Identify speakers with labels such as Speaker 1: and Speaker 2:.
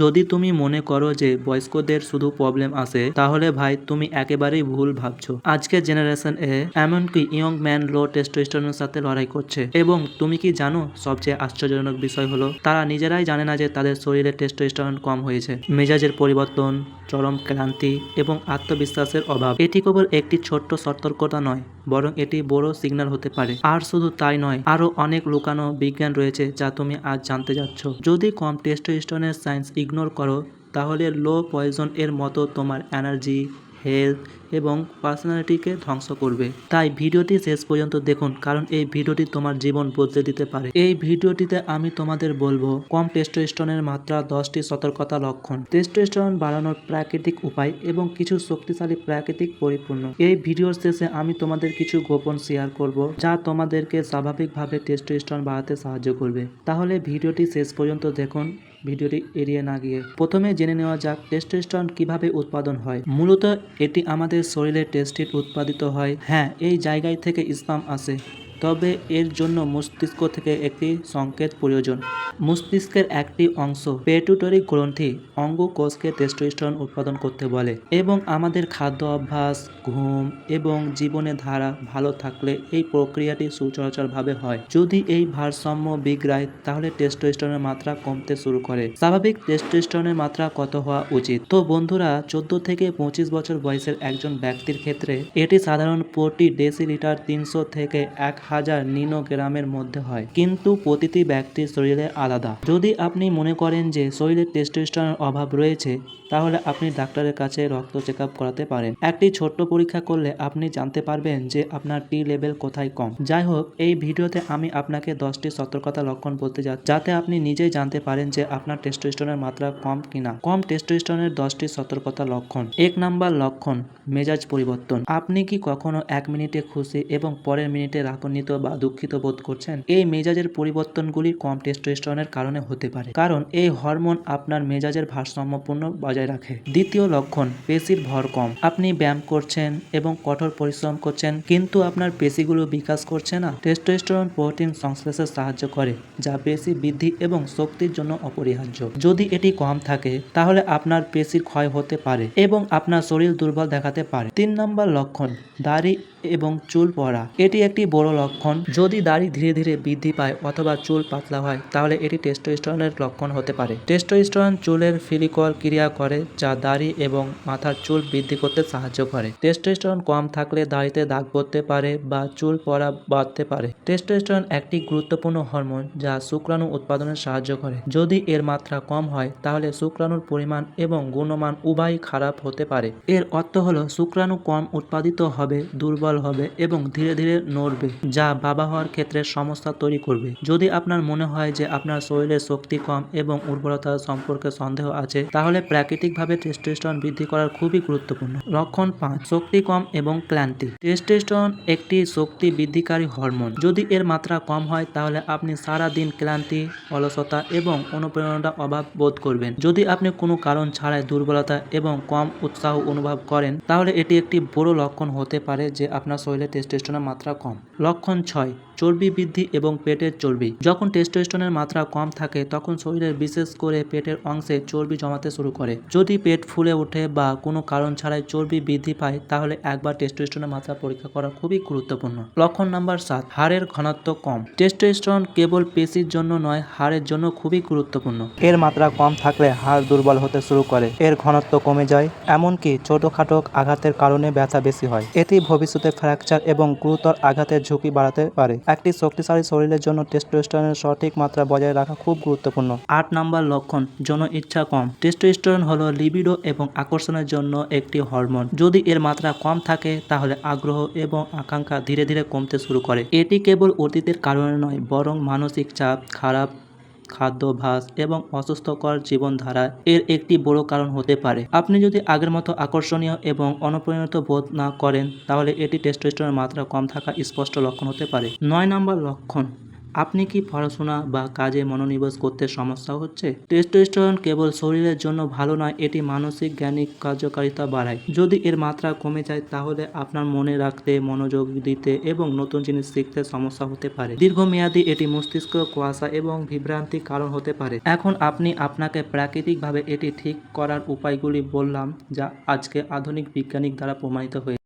Speaker 1: যদি তুমি মনে করো যে বয়স্কদের শুধু প্রবলেম আসে, তাহলে ভাই তুমি একেবারেই ভুল ভাবছো। আজকের জেনারেশন এমনকি ইয়ং ম্যান লো টেস্টোস্টেরনের সাথে লড়াই করছে। এবং তুমি কি জানো, সবচেয়ে আশ্চর্যজনক বিষয় হলো তারা নিজেরাই জানে না যে তাদের শরীরে টেস্টোস্টেরন কম হয়েছে। মেজাজের পরিবর্তন, চরম ক্লান্তি এবং আত্মবিশ্বাসের অভাব, এটি কেবল একটি ছোট্ট সতর্কতা নয়, বরং এটি বড় সিগন্যাল হতে পারে। আর শুধু তাই নয়, আরো অনেক লুকানো বিজ্ঞান রয়েছে যা তুমি আজ জানতে যাচ্ছ। যদি কম টেস্টোস্টেরনের সায়েন্স ইগনোর করো, তাহলে লো পয়জন এর মতো তোমার এনার্জি, হেলথ এবং পার্সোনালিটিকে ধ্বংস করবে। তাই ভিডিওটি শেষ পর্যন্ত দেখুন, কারণ এই ভিডিওটি তোমার জীবন বদলে দিতে পারে। এই ভিডিওটিতে আমি তোমাদের বলবো কম টেস্টোস্টেরনের মাত্রা 10টি সতর্কতা লক্ষণ, টেস্টোস্টেরন বাড়ানোর প্রাকৃতিক উপায় এবং কিছু শক্তিশালী প্রাকৃতিক পরিপূর্ণ। এই ভিডিওর শেষে আমি তোমাদের কিছু গোপন শেয়ার করব যা তোমাদেরকে স্বাভাবিকভাবে টেস্টোস্টেরন বাড়াতে সাহায্য করবে। তাহলে ভিডিওটি শেষ পর্যন্ত দেখুন, ভিডিওটি এড়িয়ে না গিয়ে। প্রথমে জেনে নেওয়া যাক টেস্টোস্টেরন কিভাবে উৎপাদন হয়। মূলত এটি আমাদের শরীরে টেস্টিড উৎপাদিত হয়। হ্যাঁ, এই জায়গায় থেকে স্পাম আসে, তবে এর জন্য মস্তিষ্ক থেকে একটি সংকেত প্রয়োজন। মস্তিষ্কের একটি অংশ পিটুইটারি গ্রন্থি অঙ্গকোষকে টেস্টোস্টেরন উৎপাদন করতে বলে। এবং আমাদের খাদ্য অভ্যাস, ঘুম এবং জীবনের ধারা ভালো থাকলে এই প্রক্রিয়াটি সুচরাচরভাবে হয়। যদি এই ভারসাম্য বিগড়ায়, তাহলে টেস্টোস্টেরনের মাত্রা কমতে শুরু করে। স্বাভাবিক টেস্টোস্টেরনের মাত্রা কত হওয়া উচিত? তো বন্ধুরা, 14 থেকে 25 বছর বয়সের একজন ব্যক্তির ক্ষেত্রে এটি সাধারণ প্রতি ডেসিলিটার 300 থেকে 1000 নিনোগ্রামের মধ্যে হয়, কিন্তু প্রতিটি ব্যক্তির শরীরে আলাদা। যদি আপনি মনে করেন যে শরীরে টেস্টোস্টেরনের অভাব রয়েছে, তাহলে আপনি ডাক্তারের কাছে রক্ত চেকআপ করাতে পারেন। একটি ছোট্ট পরীক্ষা করলে আপনি জানতে পারবেন যে আপনার টি লেভেল কোথায় কম। যাই হোক, এই ভিডিওতে আমি আপনাকে 10টি সতর্কতা লক্ষণ বলতে যাচ্ছি, যাতে আপনি নিজেই জানতে পারেন যে আপনার টেস্টোস্টেরনের মাত্রা কম কিনা। কম টেস্টোস্টেরনের 10টি সতর্কতা লক্ষণ। 1 নাম্বার লক্ষণ, মেজাজ পরিবর্তন। আপনি কি কখনো 1 মিনিটে খুশি এবং পরের মিনিটে রাগান্বিত বা দুঃখিত বোধ করছেন? এই মেজাজের পরিবর্তনগুলি কম টেস্টোস্টেরনের কারণে হতে পারে, কারণ এই হরমোন আপনার মেজাজের ভারসাম্যপূর্ণ বজায় রাখে। দ্বিতীয় লক্ষণ, পেশির ভর কম। আপনি ব্যায়াম করছেন এবং কঠোর পরিশ্রম করছেন, কিন্তু আপনার পেশিগুলো বিকাশ করছে না। টেস্টোস্টেরন প্রোটিন সংশ্লেষে সাহায্য করে, যা পেশি বৃদ্ধি এবং শক্তির জন্য অপরিহার্য। যদি এটি কম থাকে, তাহলে আপনার পেশির ক্ষয় হতে পারে এবং আপনার শরীর দুর্বল দেখাতে পারে। 3 নম্বর লক্ষণ, দাড়ি এবং চুল পড়া। এটি একটি বড় লক্ষণ। যদি দাড়ি ধীরে ধীরে বৃদ্ধি পায় অথবা চুল পাতলা হয়, তাহলে এটি টেস্টোস্টেরনের লক্ষণ হতে পারে। টেস্টোস্টেরন চুলের ফলিকল ক্রিয়া করে, যা দাড়ি এবং মাথার চুল বৃদ্ধি করতে সাহায্য করে। টেস্টোস্টেরন কম থাকলে দাড়িতে দাগ পড়তে পারে বা চুল পড়া বাড়তে পারে। টেস্টোস্টেরন একটি গুরুত্বপূর্ণ হরমোন যা শুক্রাণু উৎপাদনে সাহায্য করে। যদি এর মাত্রা কম হয়, তাহলে শুক্রাণুর পরিমাণ এবং গুণমান উভয়ই খারাপ হতে পারে। এর অর্থ হলো শুক্রাণু কম উৎপাদিত হবে, দুর্বল হবে এবং ধীরে ধীরে নড়বে, যা বাবা হওয়ার ক্ষেত্রে সমস্যা তৈরি করবে। যদি আপনার মনে হয় যে আপনার শরীরে শক্তি কম এবং উর্বরতা সম্পর্কে সন্দেহ আছে, তাহলে প্রাকৃতিকভাবে টেস্টোস্টেরন বৃদ্ধি করা খুবই গুরুত্বপূর্ণ। লক্ষণ 5, শক্তি কম এবং ক্লান্তি। টেস্টোস্টেরন একটি শক্তি বৃদ্ধিকারী হরমোন। যদি এর মাত্রা কম হয়, তাহলে আপনি সারা দিন ক্লান্তি, অলসতা এবং অনুপ্রেরণার অভাব বোধ করবেন। যদি আপনি কোনো কারণ ছাড়াই দুর্বলতা এবং কম উৎসাহ অনুভব করেন, তাহলে এটি একটি বড় লক্ষণ হতে পারে যে আপনার শরীরে টেস্টোস্টেরনের মাত্রা কম। লক্ষণ 6, চর্বি বৃদ্ধি এবং পেটের চর্বি। যখন টেস্টোস্টেরনের মাত্রা কম থাকে, তখন শরীরের বিশেষ করে পেটের অংশে চর্বি জমাতে শুরু করে। যদি পেট ফুলে ওঠে বা কোনো কারণ ছাড়াই চর্বি বৃদ্ধি পায়, তাহলে একবার টেস্টোস্টেরনের মাত্রা পরীক্ষা করা খুবই গুরুত্বপূর্ণ। লক্ষণ নাম্বার 7, হাড়ের ঘনত্ব কম। টেস্টোস্টেরন কেবল পেশির জন্য নয়, হাড়ের জন্য খুবই গুরুত্বপূর্ণ। এর মাত্রা কম থাকলে হাড় দুর্বল হতে শুরু করে, এর ঘনত্ব কমে যায়, এমনকি ছোটখাটো আঘাতের কারণে ব্যথা বেশি হয়। এটি ভবিষ্যতে ফ্র্যাকচার এবং গুরুতর আঘাতের ঝুঁকি বাড়াতে পারে। একটি শক্তিশালী শরীরের জন্য টেস্টোস্টেরনের সঠিক মাত্রা বজায় রাখা খুব গুরুত্বপূর্ণ। 8 নাম্বার লক্ষণ, যৌন ইচ্ছা কম। টেস্টোস্টেরন হলো লিবিডো এবং আকর্ষণের জন্য একটি হরমোন। যদি এর মাত্রা কম থাকে, তাহলে আগ্রহ এবং আকাঙ্ক্ষা ধীরে ধীরে কমতে শুরু করে। এটি কেবল অতীতের কারণে নয়, বরং মানসিক চাপ, খারাপ খাদ্যাভ্যাস এবং অসুস্থকর জীবনধারা এর একটি বড় কারণ হতে পারে। আপনি যদি আগের মতো আকর্ষণীয় এবং অনুপ্রাণিত বোধ না করেন, তাহলে এটি টেস্টোস্টেরনের মাত্রা কম থাকা স্পষ্ট লক্ষণ হতে পারে। 9 নম্বর লক্ষণ, আপনি কি পড়াশোনা বা কাজে মনোনিবেশ করতে সমস্যা হচ্ছে? টেস্টোস্টেরন কেবল শরীরের জন্য ভালো নয়, এটি মানসিক জ্ঞানিক কার্যকারিতা বাড়ায়। যদি এর মাত্রা কমে যায় তাহলে আপনার মনে রাখতে, মনোযোগ দিতে এবং নতুন জিনিস শিখতে সমস্যা হতে পারে। দীর্ঘমেয়াদী এটি মস্তিষ্ক কুয়াশা এবং বিভ্রান্তির কারণ হতে পারে। এখন আপনি আপনাকে প্রাকৃতিকভাবে এটি ঠিক করার উপায়গুলি বললাম, যা আজকে আধুনিক বিজ্ঞানিক দ্বারা প্রমাণিত হয়েছে।